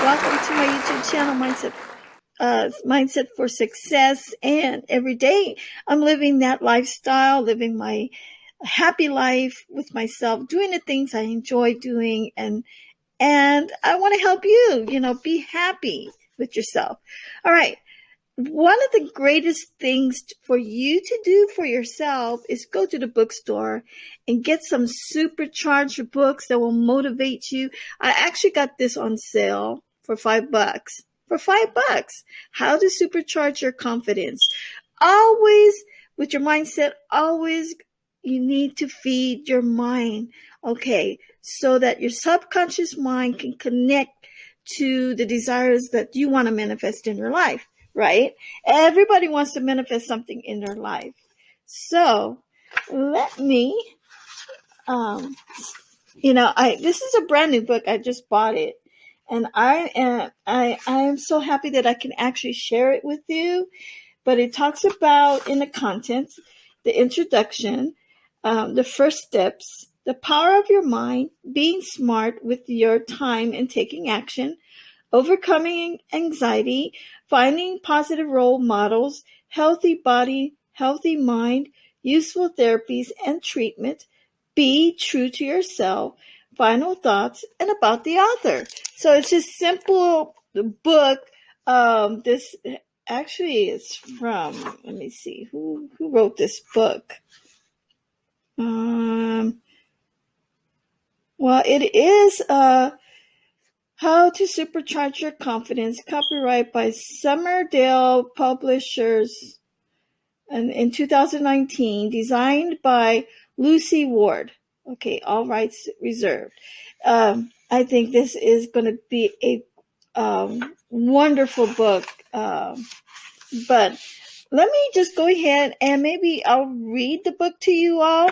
welcome to my YouTube channel, Mindset for Success. And every day I'm living that lifestyle, living my happy life with myself, doing the things I enjoy doing. And I want to help you, be happy with yourself. All right. One of the greatest things for you to do for yourself is go to the bookstore and get some supercharged books that will motivate you. I actually got this on sale for $5. For $5. How to supercharge your confidence. Always, with your mindset, always you need to feed your mind, okay, so that your subconscious mind can connect to the desires that you want to manifest in your life. Right? Everybody wants to manifest something in their life. So let me, this is a brand new book. I just bought it, and I am so happy that I can actually share it with you. But it talks about, in the contents, the introduction, the first steps, the power of your mind, being smart with your time and taking action, overcoming anxiety, finding positive role models, healthy body, healthy mind, useful therapies and treatment, be true to yourself, final thoughts, and about the author. So it's just simple book. This actually is from, let me see, who wrote this book? Well, it is How to Supercharge Your Confidence, copyright by Summerdale Publishers, and in 2019, designed by Lucy Ward. Okay, all rights reserved. I think this is going to be a wonderful book. But let me just go ahead and maybe I'll read the book to you all.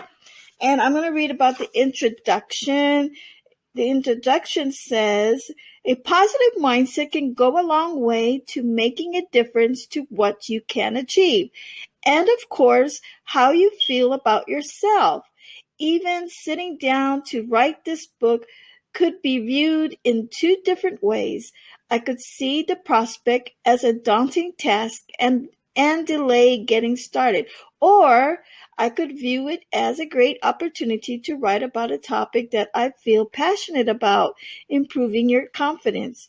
And I'm going to read about the introduction. The introduction says, a positive mindset can go a long way to making a difference to what you can achieve. And of course, how you feel about yourself. Even sitting down to write this book could be viewed in two different ways. I could see the prospect as a daunting task and delay getting started, or I could view it as a great opportunity to write about a topic that I feel passionate about, improving your confidence.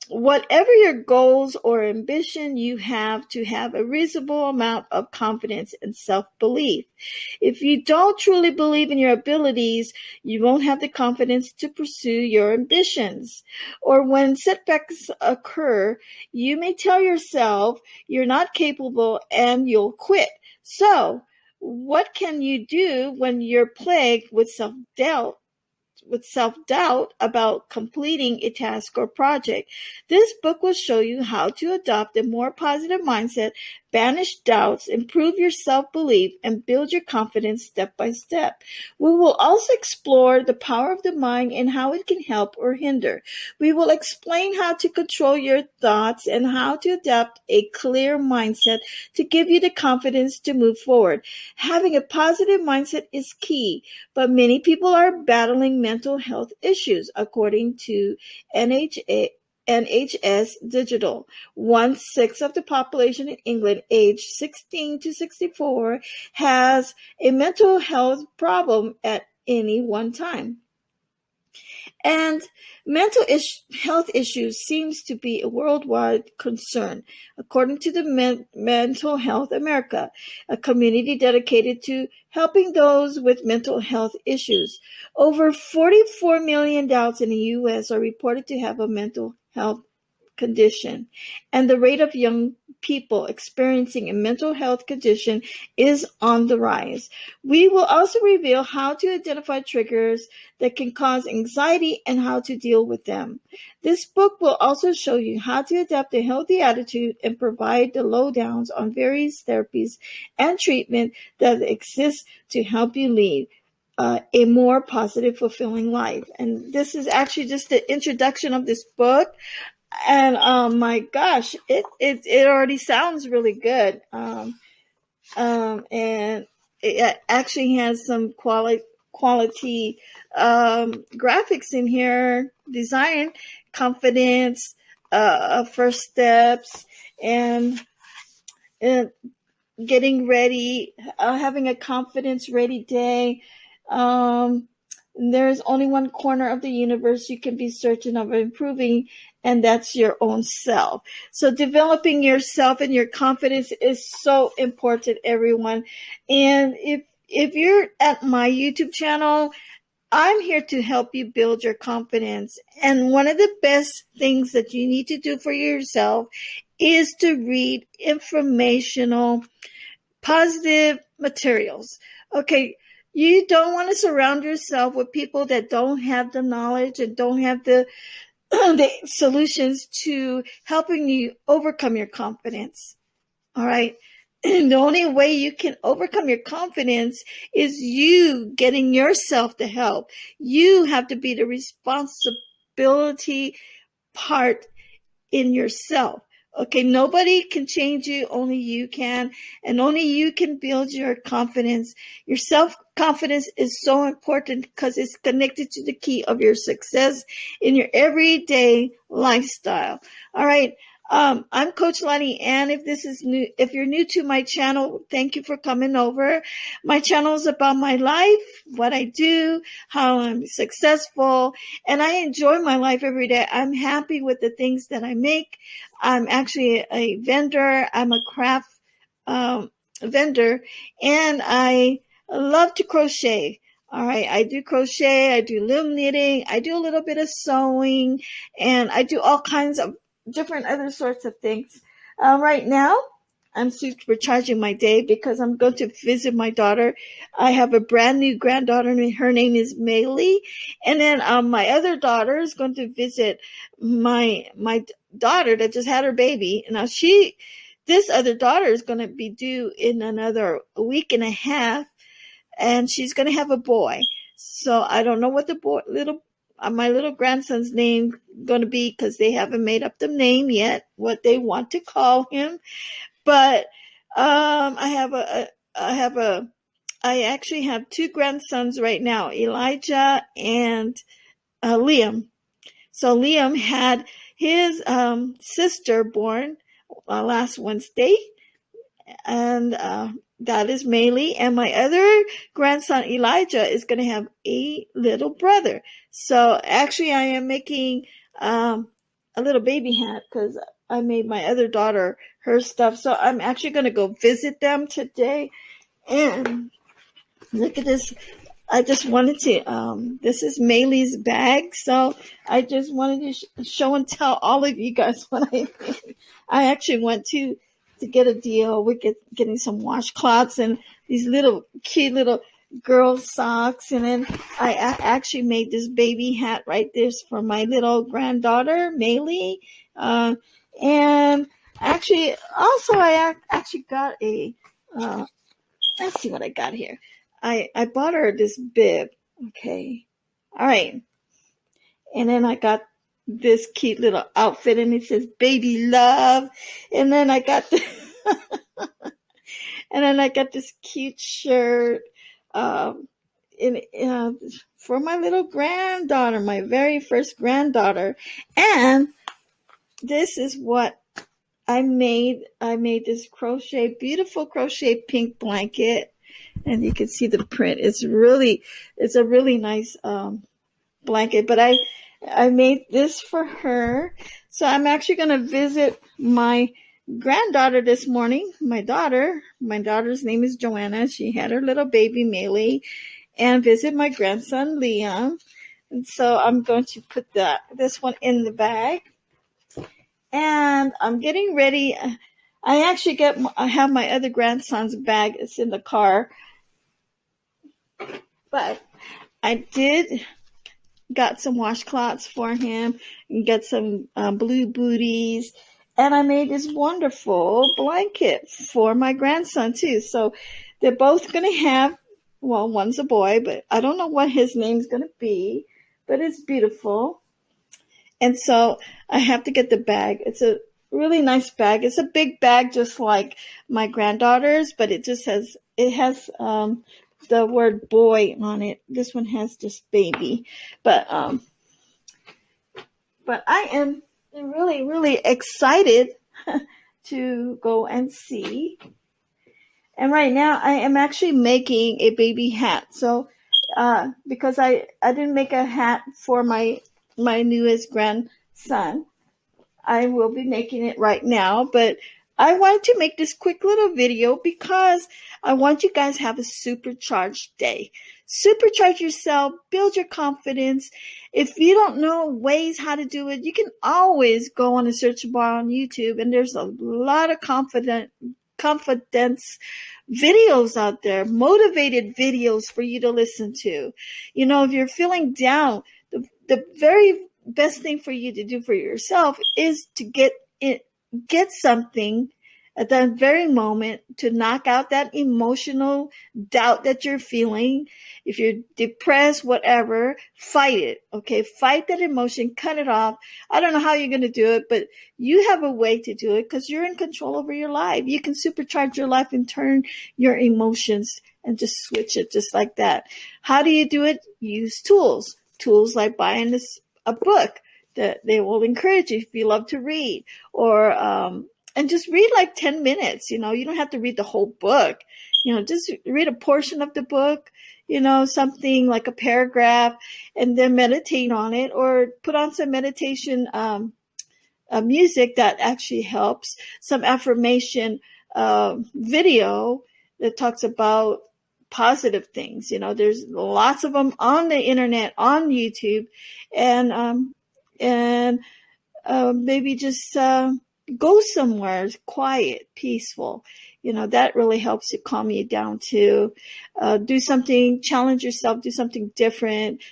Whatever your goals or ambition, you have to have a reasonable amount of confidence and self-belief. If you don't truly believe in your abilities, you won't have the confidence to pursue your ambitions. Or when setbacks occur, you may tell yourself you're not capable and you'll quit. So, what can you do when you're plagued with self-doubt about completing a task or project? This book will show you how to adopt a more positive mindset, banish doubts, improve your self-belief, and build your confidence step by step. We will also explore the power of the mind and how it can help or hinder. We will explain how to control your thoughts and how to adopt a clear mindset to give you the confidence to move forward. Having a positive mindset is key, but many people are battling mental health issues, according to NHS Digital. 1/6 of the population in England aged 16 to 64 has a mental health problem at any one time. And mental health issues seems to be a worldwide concern, according to the Mental Health America, a community dedicated to helping those with mental health issues. Over 44 million adults in the U.S. are reported to have a mental health condition, and the rate of young people experiencing a mental health condition is on the rise. We will also reveal how to identify triggers that can cause anxiety and how to deal with them. This book will also show you how to adapt a healthy attitude and provide the lowdowns on various therapies and treatment that exist to help you lead a more positive, fulfilling life. And this is actually just the introduction of this book. And my gosh, it already sounds really good. And it actually has some quality graphics in here, design confidence, first steps, and getting ready, having a confidence ready day. There's only one corner of the universe you can be certain of improving, and that's your own self. So developing yourself and your confidence is so important, everyone. And if you're at my YouTube channel, I'm here to help you build your confidence. And one of the best things that you need to do for yourself is to read informational, positive materials. Okay, you don't want to surround yourself with people that don't have the knowledge and don't have the the solutions to helping you overcome your confidence. All right. The only way you can overcome your confidence is you getting yourself the help. You have to be the responsibility part in yourself. Okay, nobody can change you, only you can, and only you can build your confidence. Your self-confidence is so important because it's connected to the key of your success in your everyday lifestyle. All right. I'm Coach Lonnie Ann. If you're new to my channel, thank you for coming over. My channel is about my life, what I do, how I'm successful, and I enjoy my life every day. I'm happy with the things that I make. I'm actually a vendor. I'm a craft vendor, and I love to crochet. All right, I do crochet, I do loom knitting, I do a little bit of sewing, and I do all kinds of different other sorts of things. Right now, I'm supercharging my day because I'm going to visit my daughter. I have a brand new granddaughter, and her name is Maylee. And then my other daughter is going to visit my daughter that just had her baby. Now this other daughter is going to be due in another week and a half, and she's going to have a boy. So I don't know what my little grandson's name going to be because they haven't made up the name yet, what they want to call him. But I actually have two grandsons right now, Elijah and Liam. So Liam had his sister born last Wednesday, and that is Maylee. And my other grandson, Elijah, is going to have a little brother. So actually, I am making a little baby hat because I made my other daughter her stuff. So I'm actually going to go visit them today. And look at this. I just wanted to, this is Maylee's bag. So I just wanted to show and tell all of you guys what I did. I actually went to get a deal with getting some washcloths and these little cute little girl socks. And then I actually made this baby hat right there for my little granddaughter, Maylee. And actually, also I actually got let's see what I got here. I bought her this bib. Okay. All right. And then I got this cute little outfit, and it says baby love. And then I got this cute shirt for my little granddaughter, my very first granddaughter. And this is what I made. I made this beautiful crochet pink blanket, and you can see the print. It's a really nice blanket, but I made this for her. So I'm actually going to visit my granddaughter this morning. My daughter's name is Joanna. She had her little baby, Maylee, and visit my grandson, Liam. And so I'm going to put this one in the bag. And I'm getting ready. I have my other grandson's bag. It's in the car. But I got some washcloths for him and got some blue booties. And I made this wonderful blanket for my grandson too. So they're both going to have, well, one's a boy, but I don't know what his name's going to be, but it's beautiful. And so I have to get the bag. It's a really nice bag. It's a big bag, just like my granddaughter's, but it has the word boy on it. This one has just baby. But But I am really, really excited to go and see. And right now I am actually making a baby hat. So, because I didn't make a hat for my newest grandson, I will be making it right now, but I wanted to make this quick little video because I want you guys to have a supercharged day. Supercharge yourself, build your confidence. If you don't know ways how to do it, you can always go on the search bar on YouTube, and there's a lot of confidence videos out there, motivated videos for you to listen to. You know, if you're feeling down, the very best thing for you to do for yourself is to get something at that very moment to knock out that emotional doubt that you're feeling. If you're depressed, whatever, fight it. Okay. Fight that emotion, cut it off. I don't know how you're going to do it, but you have a way to do it because you're in control over your life. You can supercharge your life and turn your emotions and just switch it just like that. How do you do it? Use tools like buying a book that they will encourage you if you love to read, or and just read like 10 minutes. You know, you don't have to read the whole book. You know, just read a portion of the book, you know, something like a paragraph, and then meditate on it, or put on some meditation music that actually helps, some affirmation video that talks about positive things. You know, there's lots of them on the internet, on YouTube, and maybe just go somewhere quiet, peaceful. You know, that really helps to calm you down too. Do something, challenge yourself, do something different.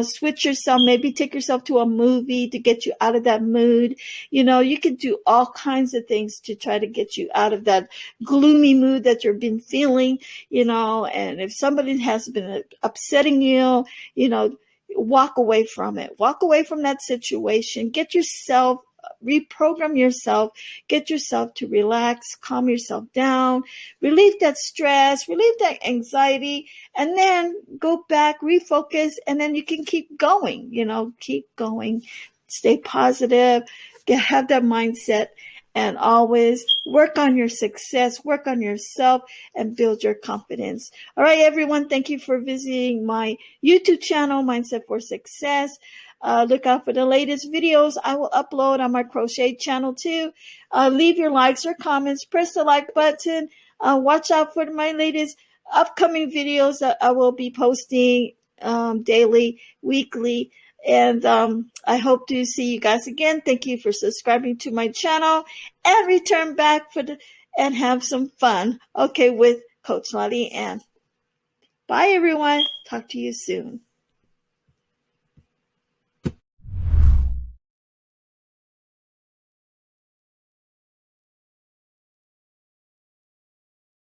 Switch yourself, maybe take yourself to a movie to get you out of that mood. You know, you can do all kinds of things to try to get you out of that gloomy mood that you've been feeling, you know. And if somebody has been upsetting you, you know, walk away from it. Walk away from that situation. Get yourself, reprogram yourself, get yourself to relax, calm yourself down, relieve that stress, relieve that anxiety, and then go back, refocus, and then you can keep going, you know, keep going, stay positive, have that mindset, and always work on your success, work on yourself, and build your confidence. All right, everyone, thank you for visiting my YouTube channel, Mindset for Success. Look out for the latest videos I will upload on my crochet channel too. Leave your likes or comments. Press the like button. Watch out for my latest upcoming videos that I will be posting daily, weekly. And I hope to see you guys again. Thank you for subscribing to my channel, and return back and have some fun. Okay, with Coach Lottie Ann. Bye, everyone. Talk to you soon.